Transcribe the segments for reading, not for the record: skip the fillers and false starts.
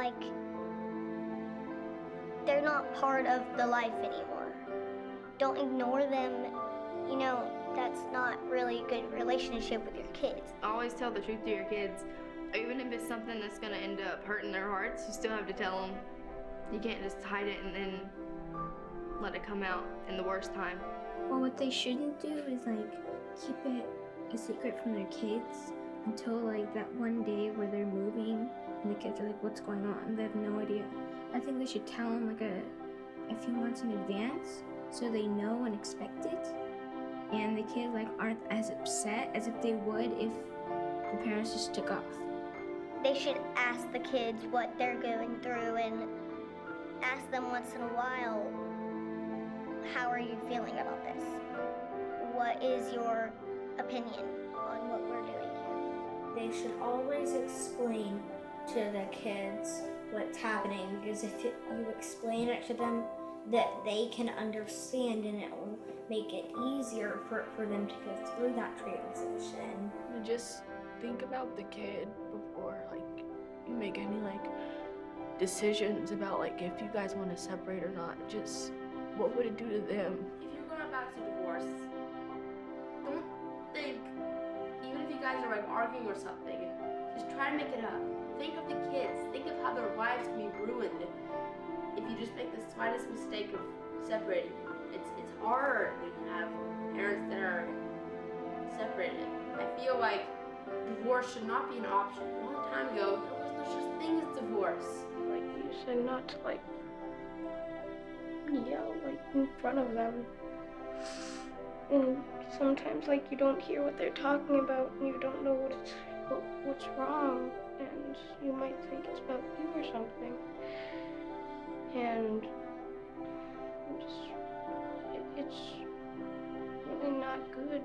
like they're not part of the life anymore. Don't ignore them. You know, that's not really a good relationship with your kids. Always tell the truth to your kids. Even if it's something that's gonna end up hurting their hearts, you still have to tell them. You can't just hide it and then let it come out in the worst time. Well, what they shouldn't do is like keep it a secret from their kids until like that one day where they're moving and the kids are like, what's going on? And they have no idea. I think they should tell them like a few months in advance so they know and expect it. And the kids like aren't as upset as if they would if the parents just took off. They should ask the kids what they're going through and ask them once in a while, how are you feeling about this? What is your opinion on what we're doing here? They should always explain to the kids what's happening, because if you explain it to them, that they can understand and it will make it easier for them to go through that transition. Just think about the kid before like you make any like decisions about like if you guys want to separate or not. Just what would it do to them? If you're going back to divorce, don't think, even if you guys are like arguing or something, just try to make it up. Think of the kids. Think of how their lives can be ruined if you just make the slightest mistake of separating. It's hard when you have parents that are separated. I feel like divorce should not be an option. A long time ago, there was no such thing as divorce. Like you said, not to like yell like in front of them. And sometimes like you don't hear what they're talking about and you don't know what's wrong, and you might think it's about you or something. And it's really not good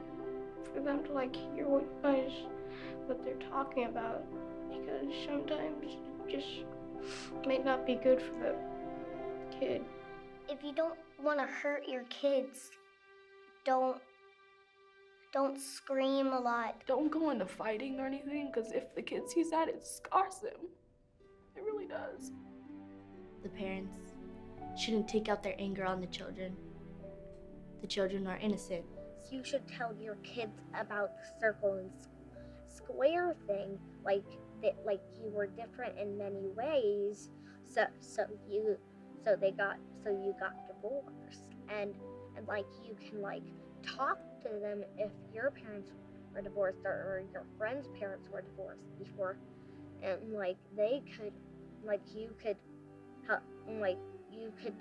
for them to like hear what they're talking about, because sometimes it just may not be good for the kid. If you don't want to hurt your kids, don't scream a lot. Don't go into fighting or anything, because if the kid sees that, it scars them. It really does. The parents shouldn't take out their anger on the children. The children are innocent. You should tell your kids about the circle and square thing, like that, like you were different in many ways. So you got divorced, and like you can like talk to them if your parents were divorced or your friends' parents were divorced before, and like they could, like you could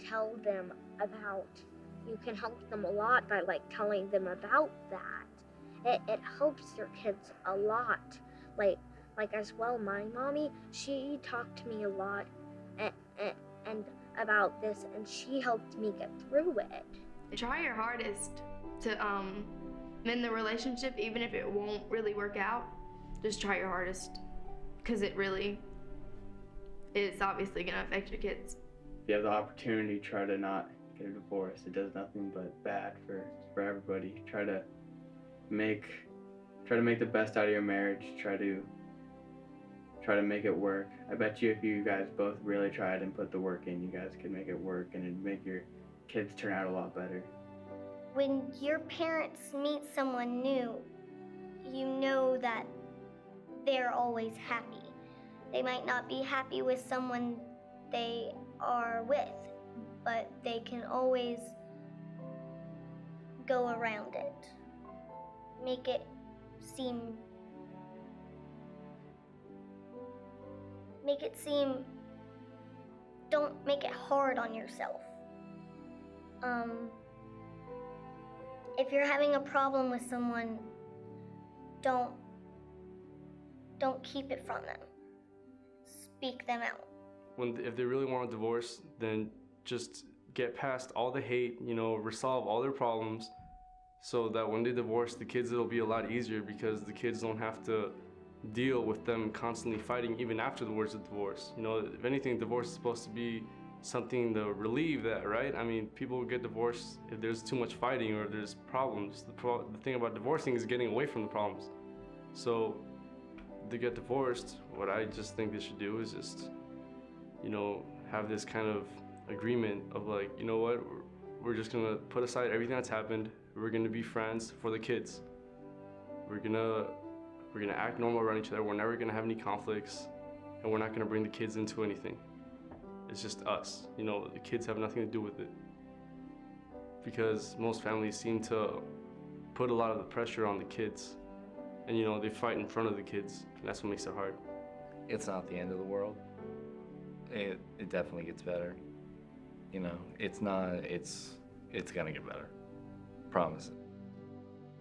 tell them about. You can help them a lot by like telling them about that. It helps your kids a lot. Like as well, my mommy, she talked to me a lot and about this, and she helped me get through it. Try your hardest to mend the relationship, even if it won't really work out. Just try your hardest, because it really is obviously gonna affect your kids. If you have the opportunity, try to not get a divorce. It does nothing but bad for everybody. Try to make the best out of your marriage. Try to make it work. I bet you if you guys both really tried and put the work in, you guys could make it work, and it'd make your kids turn out a lot better. When your parents meet someone new, you know that they're always happy. They might not be happy with someone they are with, but they can always go around it. Make it seem, don't make it hard on yourself. If you're having a problem with someone, don't keep it from them. Speak them out. If they really want a divorce, then just get past all the hate, resolve all their problems, so that when they divorce the kids, it'll be a lot easier, because the kids don't have to deal with them constantly fighting even after the words of divorce. If anything, divorce is supposed to be something to relieve that, right? I mean, people get divorced if there's too much fighting or there's problems. The thing about divorcing is getting away from the problems. So to get divorced, what I just think they should do is just you know, have this kind of agreement of like, you know what, we're just gonna put aside everything that's happened. We're gonna be friends for the kids. We're gonna act normal around each other. We're never gonna have any conflicts, and we're not gonna bring the kids into anything. It's just us. You know, the kids have nothing to do with it. Because most families seem to put a lot of the pressure on the kids. And you know, they fight in front of the kids. And that's what makes it hard. It's not the end of the world. It definitely gets better. You know, it's gonna get better. Promise it.